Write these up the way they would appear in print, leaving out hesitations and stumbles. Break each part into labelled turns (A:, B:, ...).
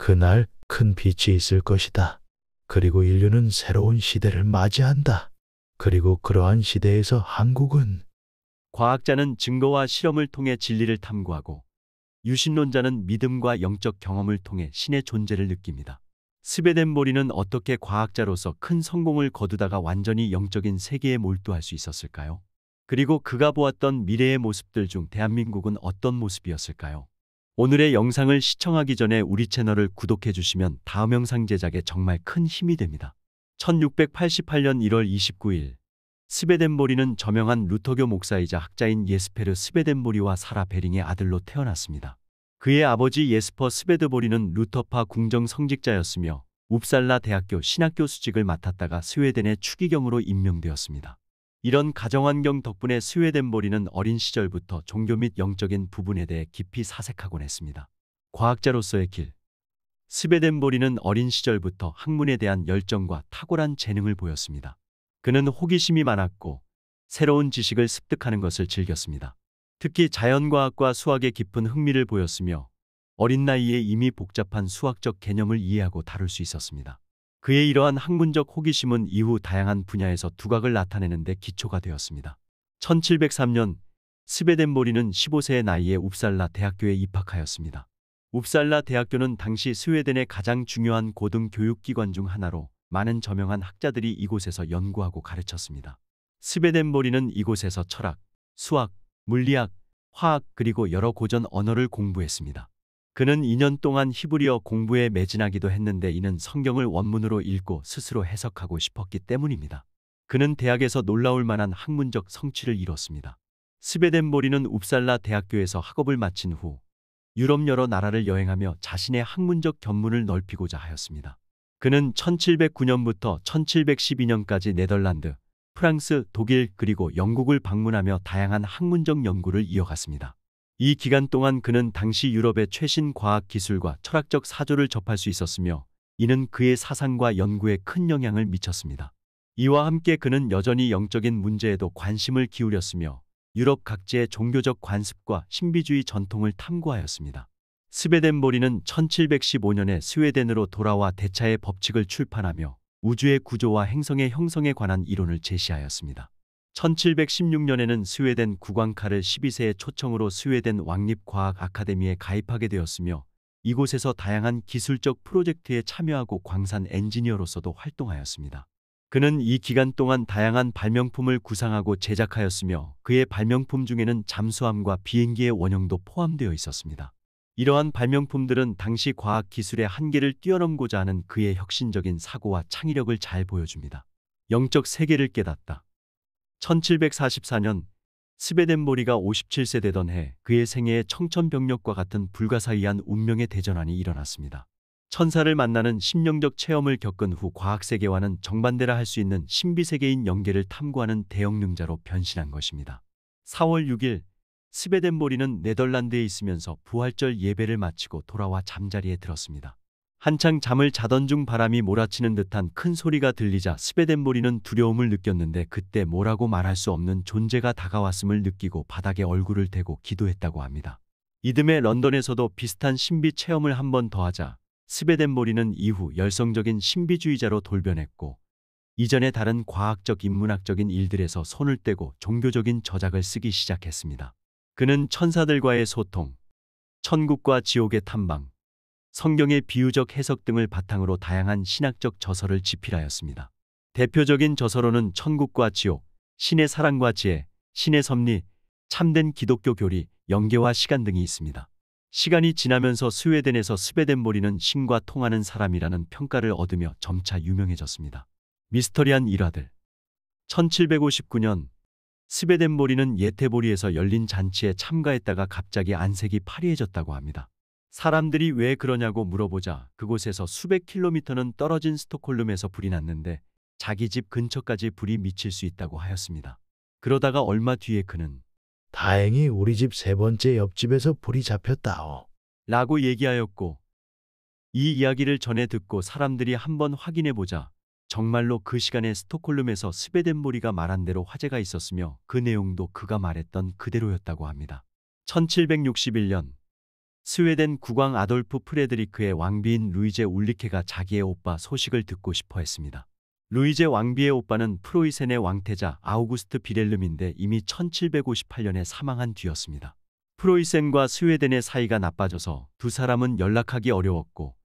A: 그날 큰 빛이 있을 것이다. 그리고 인류는 새로운 시대를 맞이한다. 그리고 그러한 시대에서 한국은
B: 과학자는 증거와 실험을 통해 진리를 탐구하고 유신론자는 믿음과 영적 경험을 통해 신의 존재를 느낍니다. 스베덴 보리는 어떻게 과학자로서 큰 성공을 거두다가 완전히 영적인 세계에 몰두할 수 있었을까요? 그리고 그가 보았던 미래의 모습들 중 대한민국은 어떤 모습이었을까요? 오늘의 영상을 시청하기 전에 우리 채널을 구독해 주시면 다음 영상 제작에 정말 큰 힘이 됩니다. 1688년 1월 29일 스베덴 보리는 저명한 루터교 목사이자 학자인 예스페르 스베덴 보리와 사라 베링의 아들로 태어났습니다. 그의 아버지 예스퍼 스베드 보리는 루터파 궁정 성직자였으며 웁살라 대학교 신학교 수직을 맡았다가 스웨덴의 추기경으로 임명되었습니다. 이런 가정환경 덕분에 스웨덴 보리는 어린 시절부터 종교 및 영적인 부분에 대해 깊이 사색하곤 했습니다. 과학자로서의 길. 스베덴 보리는 어린 시절부터 학문에 대한 열정과 탁월한 재능을 보였습니다. 그는 호기심이 많았고 새로운 지식을 습득하는 것을 즐겼습니다. 특히 자연과학과 수학에 깊은 흥미를 보였으며 어린 나이에 이미 복잡한 수학적 개념을 이해하고 다룰 수 있었습니다. 그의 이러한 학문적 호기심은 이후 다양한 분야에서 두각을 나타내는 데 기초가 되었습니다. 1703년 스베덴 보리는 15세의 나이에 웁살라 대학교에 입학하였습니다. 웁살라 대학교는 당시 스웨덴의 가장 중요한 고등교육기관 중 하나로 많은 저명한 학자들이 이곳에서 연구하고 가르쳤습니다. 스베덴 보리는 이곳에서 철학, 수학, 물리학, 화학 그리고 여러 고전 언어를 공부했습니다. 그는 2년 동안 히브리어 공부에 매진하기도 했는데 이는 성경을 원문으로 읽고 스스로 해석하고 싶었기 때문입니다. 그는 대학에서 놀라울 만한 학문적 성취를 이뤘습니다. 스베덴 보리는 웁살라 대학교에서 학업을 마친 후 유럽 여러 나라를 여행하며 자신의 학문적 견문을 넓히고자 하였습니다. 그는 1709년부터 1712년까지 네덜란드, 프랑스, 독일 그리고 영국을 방문하며 다양한 학문적 연구를 이어갔습니다. 이 기간 동안 그는 당시 유럽의 최신 과학 기술과 철학적 사조를 접할 수 있었으며 이는 그의 사상과 연구에 큰 영향을 미쳤습니다. 이와 함께 그는 여전히 영적인 문제에도 관심을 기울였으며 유럽 각지의 종교적 관습과 신비주의 전통을 탐구하였습니다. 스베덴 보리는 1715년에 스웨덴으로 돌아와 대차의 법칙을 출판하며 우주의 구조와 행성의 형성에 관한 이론을 제시하였습니다. 1716년에는 스웨덴 국왕 카를 12세의 초청으로 스웨덴 왕립과학 아카데미에 가입하게 되었으며 이곳에서 다양한 기술적 프로젝트에 참여하고 광산 엔지니어로서도 활동하였습니다. 그는 이 기간 동안 다양한 발명품을 구상하고 제작하였으며 그의 발명품 중에는 잠수함과 비행기의 원형도 포함되어 있었습니다. 이러한 발명품들은 당시 과학 기술의 한계를 뛰어넘고자 하는 그의 혁신적인 사고와 창의력을 잘 보여줍니다. 영적 세계를 깨닫다. 1744년 스베덴 보리가 57세 되던 해 그의 생애에 청천벽력과 같은 불가사의한 운명의 대전환이 일어났습니다. 천사를 만나는 심령적 체험을 겪은 후 과학세계와는 정반대라 할 수 있는 신비세계인 영계를 탐구하는 대영능자로 변신한 것입니다. 4월 6일 스베덴 보리는 네덜란드에 있으면서 부활절 예배를 마치고 돌아와 잠자리에 들었습니다. 한창 잠을 자던 중 바람이 몰아치는 듯한 큰 소리가 들리자 스베덴 보리는 두려움을 느꼈는데 그때 뭐라고 말할 수 없는 존재가 다가왔음을 느끼고 바닥에 얼굴을 대고 기도했다고 합니다. 이듬해 런던에서도 비슷한 신비 체험을 한 번 더 하자 스베덴 보리는 이후 열성적인 신비주의자로 돌변했고 이전에 다른 과학적 인문학적인 일들에서 손을 떼고 종교적인 저작을 쓰기 시작했습니다. 그는 천사들과의 소통, 천국과 지옥의 탐방, 성경의 비유적 해석 등을 바탕으로 다양한 신학적 저서를 집필하였습니다. 대표적인 저서로는 천국과 지옥, 신의 사랑과 지혜, 신의 섭리, 참된 기독교 교리, 영계와 시간 등이 있습니다. 시간이 지나면서 스웨덴에서 스베덴 보리는 신과 통하는 사람이라는 평가를 얻으며 점차 유명해졌습니다. 미스터리한 일화들. 1759년 스베덴 보리는 예테보리에서 열린 잔치에 참가했다가 갑자기 안색이 파리해졌다고 합니다. 사람들이 왜 그러냐고 물어보자 그곳에서 수백 킬로미터는 떨어진 스톡홀름에서 불이 났는데 자기 집 근처까지 불이 미칠 수 있다고 하였습니다. 그러다가 얼마 뒤에 그는
A: 다행히 우리 집 세 번째 옆집에서 불이 잡혔다오
B: 라고 얘기하였고 이 이야기를 전해 듣고 사람들이 한번 확인해보자 정말로 그 시간에 스톡홀름에서 스베덴 보리가 말한 대로 화재가 있었으며 그 내용도 그가 말했던 그대로였다고 합니다. 1761년 스웨덴 국왕 아돌프 프레드리크의 왕비인 루이제 울리케가 자기의 오빠 소식을 듣고 싶어 했습니다. 루이제 왕비의 오빠는 프로이센의 왕태자 아우구스트 비렐름인데 이미 1758년에 사망한 뒤였습니다. 프로이센과 스웨덴의 사이가 나빠져서 두 사람은 연락하기 어려웠고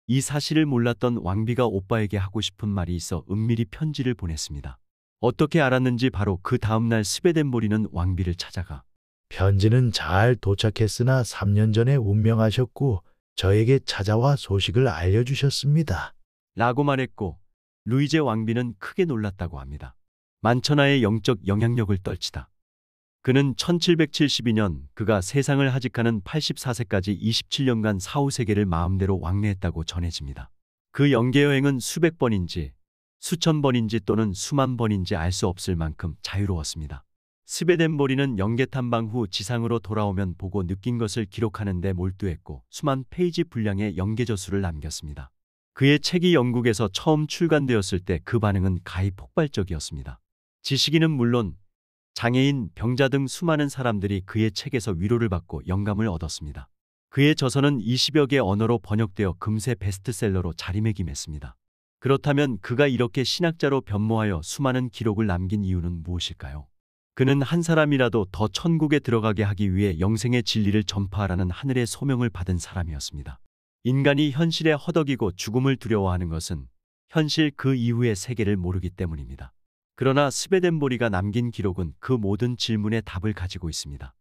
B: 이 사실을 몰랐던 왕비가 오빠에게 하고 싶은 말이 있어 은밀히 편지를 보냈습니다. 어떻게 알았는지 바로 그 다음날 스베덴보리는 왕비를 찾아가
A: 편지는 잘 도착했으나 3년 전에 운명하셨고 저에게 찾아와 소식을 알려주셨습니다.
B: 라고 말했고 루이제 왕비는 크게 놀랐다고 합니다. 만천하의 영적 영향력을 떨치다. 그는 1772년 그가 세상을 하직하는 84세까지 27년간 사후세계를 마음대로 왕래했다고 전해집니다. 그 영계여행은 수백 번인지 수천 번인지 또는 수만 번인지 알 수 없을 만큼 자유로웠습니다. 스베덴보리는 영계 탐방 후 지상으로 돌아오면 보고 느낀 것을 기록하는 데 몰두했고 수만 페이지 분량의 영계저수를 남겼습니다. 그의 책이 영국에서 처음 출간되었을 때 그 반응은 가히 폭발적이었습니다. 지식인은 물론 장애인, 병자 등 수많은 사람들이 그의 책에서 위로를 받고 영감을 얻었습니다. 그의 저서는 20여 개 언어로 번역되어 금세 베스트셀러로 자리매김했습니다. 그렇다면 그가 이렇게 신학자로 변모하여 수많은 기록을 남긴 이유는 무엇일까요? 그는 한 사람이라도 더 천국에 들어가게 하기 위해 영생의 진리를 전파하라는 하늘의 소명을 받은 사람이었습니다. 인간이 현실에 허덕이고 죽음을 두려워하는 것은 현실 그 이후의 세계를 모르기 때문입니다. 그러나 스베덴보리가 남긴 기록은 그 모든 질문의 답을 가지고 있습니다.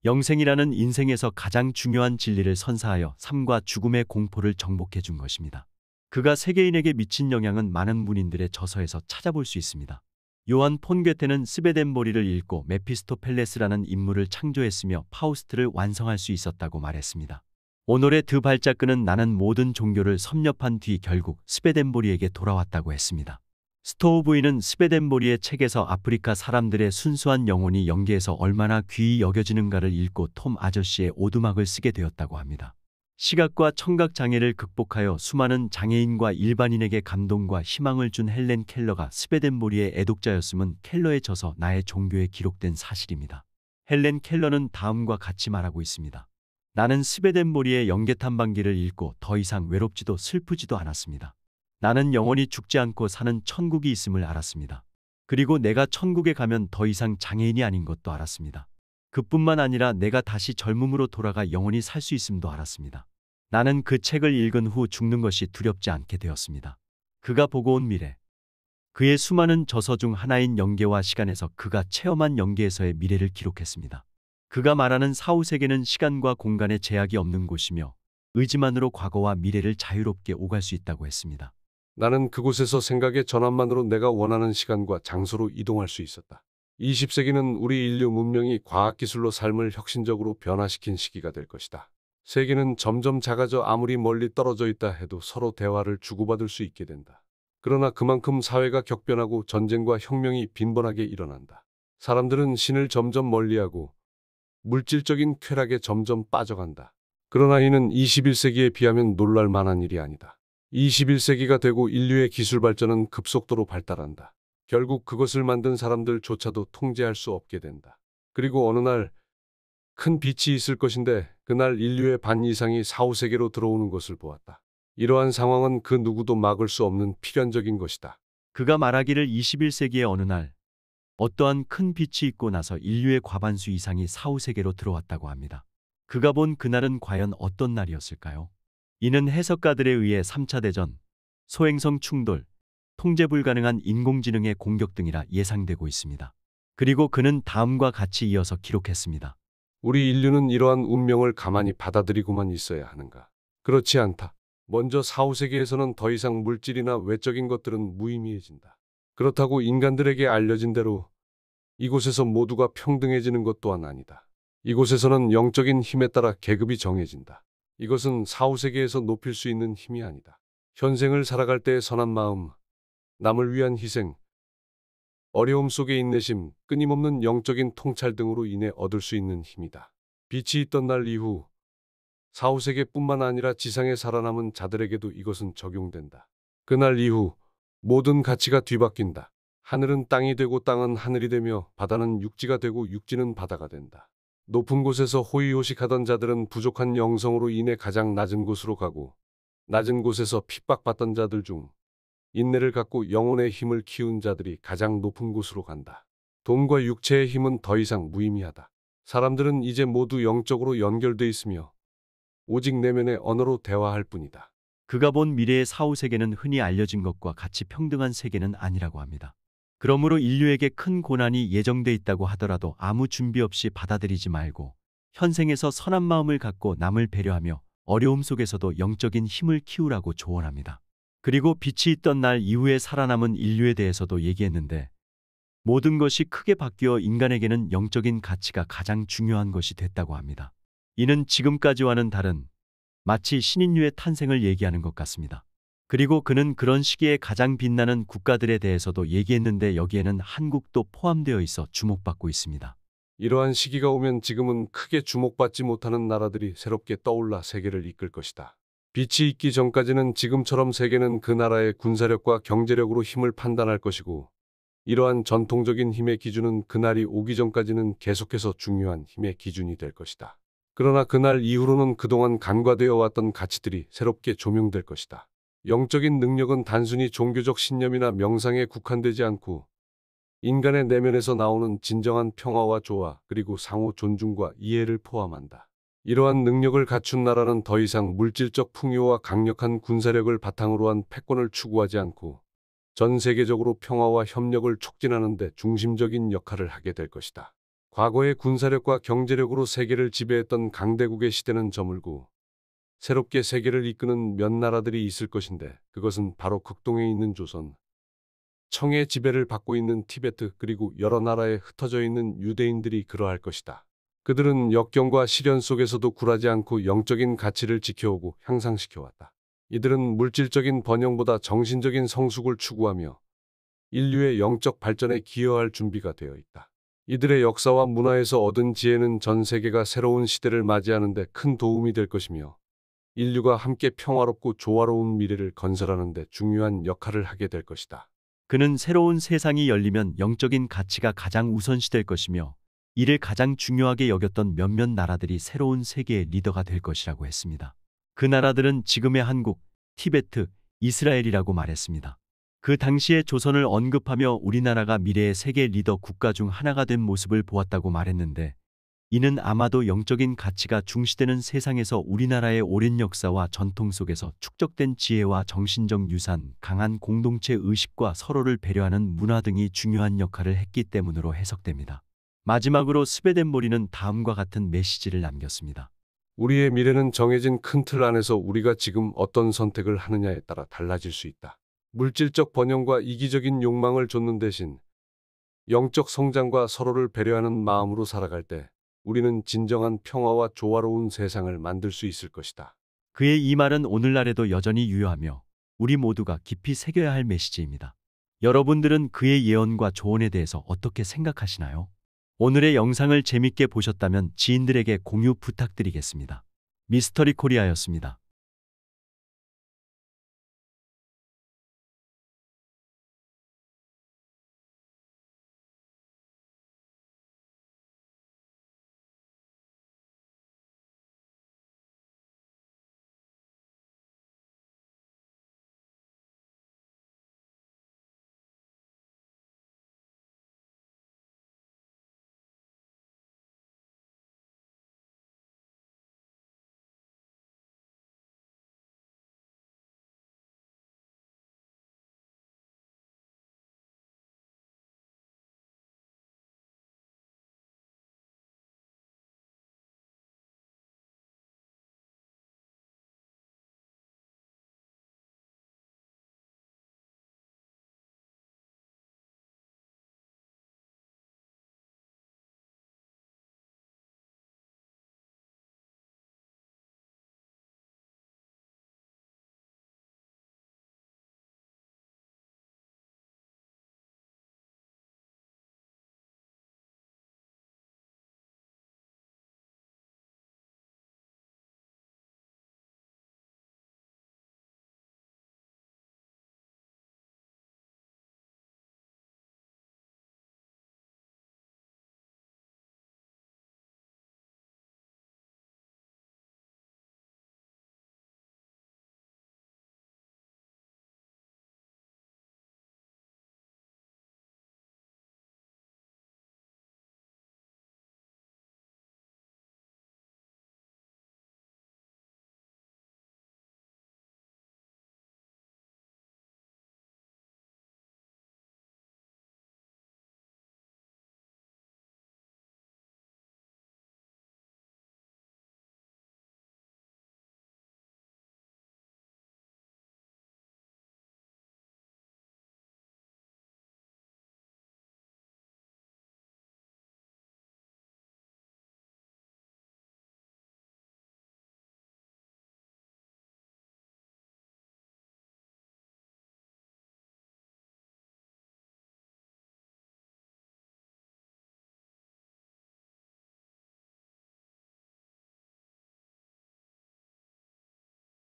B: 영생이라는 인생에서 가장 중요한 진리를 선사하여 삶과 죽음의 공포를 정복해 준 것입니다. 그가 세계인에게 미친 영향은 많은 문인들의 저서에서 찾아볼 수 있습니다. 요한 폰 괴테는 스베덴보리를 읽고 메피스토펠레스라는 인물을 창조했으며 파우스트를 완성할 수 있었다고 말했습니다. 오노레 드 발자크는 나는 모든 종교를 섭렵한 뒤 결국 스베덴보리에게 돌아왔다고 했습니다. 스토우브이는 스베덴보리의 책에서 아프리카 사람들의 순수한 영혼이 영계에서 얼마나 귀히 여겨지는가를 읽고 톰 아저씨의 오두막을 쓰게 되었다고 합니다. 시각과 청각 장애를 극복하여 수많은 장애인과 일반인에게 감동과 희망을 준 헬렌 켈러가 스베덴보리의 애독자였음은 켈러의 저서 나의 종교에 기록된 사실입니다. 헬렌 켈러는 다음과 같이 말하고 있습니다. 나는 스베덴보리의 영계 탐방기를 읽고 더 이상 외롭지도 슬프지도 않았습니다. 나는 영원히 죽지 않고 사는 천국이 있음을 알았습니다. 그리고 내가 천국에 가면 더 이상 장애인이 아닌 것도 알았습니다. 그뿐만 아니라 내가 다시 젊음으로 돌아가 영원히 살 수 있음도 알았습니다. 나는 그 책을 읽은 후 죽는 것이 두렵지 않게 되었습니다. 그가 보고 온 미래. 그의 수많은 저서 중 하나인 영계와 시간에서 그가 체험한 영계에서의 미래를 기록했습니다. 그가 말하는 사후세계는 시간과 공간의 제약이 없는 곳이며 의지만으로 과거와 미래를 자유롭게 오갈 수 있다고 했습니다.
C: 나는 그곳에서 생각의 전환만으로 내가 원하는 시간과 장소로 이동할 수 있었다. 20세기는 우리 인류 문명이 과학기술로 삶을 혁신적으로 변화시킨 시기가 될 것이다. 세계는 점점 작아져 아무리 멀리 떨어져 있다 해도 서로 대화를 주고받을 수 있게 된다. 그러나 그만큼 사회가 격변하고 전쟁과 혁명이 빈번하게 일어난다. 사람들은 신을 점점 멀리하고 물질적인 쾌락에 점점 빠져간다. 그러나 이는 21세기에 비하면 놀랄 만한 일이 아니다. 21세기가 되고 인류의 기술 발전은 급속도로 발달한다. 결국 그것을 만든 사람들조차도 통제할 수 없게 된다. 그리고 어느 날 큰 빛이 있을 것인데 그날 인류의 반 이상이 사후세계로 들어오는 것을 보았다. 이러한 상황은 그 누구도 막을 수 없는 필연적인 것이다.
B: 그가 말하기를 21세기의 어느 날 어떠한 큰 빛이 있고 나서 인류의 과반수 이상이 사후세계로 들어왔다고 합니다. 그가 본 그날은 과연 어떤 날이었을까요? 이는 해석가들에 의해 3차 대전, 소행성 충돌, 통제 불가능한 인공지능의 공격 등이라 예상되고 있습니다. 그리고 그는 다음과 같이 이어서 기록했습니다.
C: 우리 인류는 이러한 운명을 가만히 받아들이고만 있어야 하는가? 그렇지 않다. 먼저 사후세계에서는 더 이상 물질이나 외적인 것들은 무의미해진다. 그렇다고 인간들에게 알려진 대로 이곳에서 모두가 평등해지는 것 또한 아니다. 이곳에서는 영적인 힘에 따라 계급이 정해진다. 이것은 사후세계에서 높일 수 있는 힘이 아니다. 현생을 살아갈 때의 선한 마음, 남을 위한 희생, 어려움 속의 인내심, 끊임없는 영적인 통찰 등으로 인해 얻을 수 있는 힘이다. 빛이 있던 날 이후 사후세계뿐만 아니라 지상에 살아남은 자들에게도 이것은 적용된다. 그날 이후 모든 가치가 뒤바뀐다. 하늘은 땅이 되고 땅은 하늘이 되며 바다는 육지가 되고 육지는 바다가 된다. 높은 곳에서 호의호식하던 자들은 부족한 영성으로 인해 가장 낮은 곳으로 가고, 낮은 곳에서 핍박받던 자들 중 인내를 갖고 영혼의 힘을 키운 자들이 가장 높은 곳으로 간다. 돈과 육체의 힘은 더 이상 무의미하다. 사람들은 이제 모두 영적으로 연결돼 있으며 오직 내면의 언어로 대화할 뿐이다.
B: 그가 본 미래의 사후세계는 흔히 알려진 것과 같이 평등한 세계는 아니라고 합니다. 그러므로 인류에게 큰 고난이 예정돼 있다고 하더라도 아무 준비 없이 받아들이지 말고 현생에서 선한 마음을 갖고 남을 배려하며 어려움 속에서도 영적인 힘을 키우라고 조언합니다. 그리고 빛이 있던 날 이후에 살아남은 인류에 대해서도 얘기했는데 모든 것이 크게 바뀌어 인간에게는 영적인 가치가 가장 중요한 것이 됐다고 합니다. 이는 지금까지와는 다른 마치 신인류의 탄생을 얘기하는 것 같습니다. 그리고 그는 그런 시기에 가장 빛나는 국가들에 대해서도 얘기했는데 여기에는 한국도 포함되어 있어 주목받고 있습니다.
C: 이러한 시기가 오면 지금은 크게 주목받지 못하는 나라들이 새롭게 떠올라 세계를 이끌 것이다. 빛이 있기 전까지는 지금처럼 세계는 그 나라의 군사력과 경제력으로 힘을 판단할 것이고, 이러한 전통적인 힘의 기준은 그날이 오기 전까지는 계속해서 중요한 힘의 기준이 될 것이다. 그러나 그날 이후로는 그동안 간과되어 왔던 가치들이 새롭게 조명될 것이다. 영적인 능력은 단순히 종교적 신념이나 명상에 국한되지 않고 인간의 내면에서 나오는 진정한 평화와 조화 그리고 상호 존중과 이해를 포함한다. 이러한 능력을 갖춘 나라는 더 이상 물질적 풍요와 강력한 군사력을 바탕으로 한 패권을 추구하지 않고 전 세계적으로 평화와 협력을 촉진하는 데 중심적인 역할을 하게 될 것이다. 과거의 군사력과 경제력으로 세계를 지배했던 강대국의 시대는 저물고 새롭게 세계를 이끄는 몇 나라들이 있을 것인데 그것은 바로 극동에 있는 조선, 청의 지배를 받고 있는 티베트 그리고 여러 나라에 흩어져 있는 유대인들이 그러할 것이다. 그들은 역경과 시련 속에서도 굴하지 않고 영적인 가치를 지켜오고 향상시켜왔다. 이들은 물질적인 번영보다 정신적인 성숙을 추구하며 인류의 영적 발전에 기여할 준비가 되어 있다. 이들의 역사와 문화에서 얻은 지혜는 전 세계가 새로운 시대를 맞이하는 데 큰 도움이 될 것이며 인류가 함께 평화롭고 조화로운 미래를 건설하는 데 중요한 역할을 하게 될 것이다.
B: 그는 새로운 세상이 열리면 영적인 가치가 가장 우선시될 것이며 이를 가장 중요하게 여겼던 몇몇 나라들이 새로운 세계의 리더가 될 것이라고 했습니다. 그 나라들은 지금의 한국, 티베트, 이스라엘이라고 말했습니다. 그 당시에 조선을 언급하며 우리나라가 미래의 세계 리더 국가 중 하나가 된 모습을 보았다고 말했는데 이는 아마도 영적인 가치가 중시되는 세상에서 우리나라의 오랜 역사와 전통 속에서 축적된 지혜와 정신적 유산, 강한 공동체 의식과 서로를 배려하는 문화 등이 중요한 역할을 했기 때문으로 해석됩니다. 마지막으로 스베덴 모리는 다음과 같은 메시지를 남겼습니다.
C: 우리의 미래는 정해진 큰 틀 안에서 우리가 지금 어떤 선택을 하느냐에 따라 달라질 수 있다. 물질적 번영과 이기적인 욕망을 좇는 대신 영적 성장과 서로를 배려하는 마음으로 살아갈 때 우리는 진정한 평화와 조화로운 세상을 만들 수 있을 것이다.
B: 그의 이 말은 오늘날에도 여전히 유효하며 우리 모두가 깊이 새겨야 할 메시지입니다. 여러분들은 그의 예언과 조언에 대해서 어떻게 생각하시나요? 오늘의 영상을 재밌게 보셨다면 지인들에게 공유 부탁드리겠습니다. 미스터리 코리아였습니다.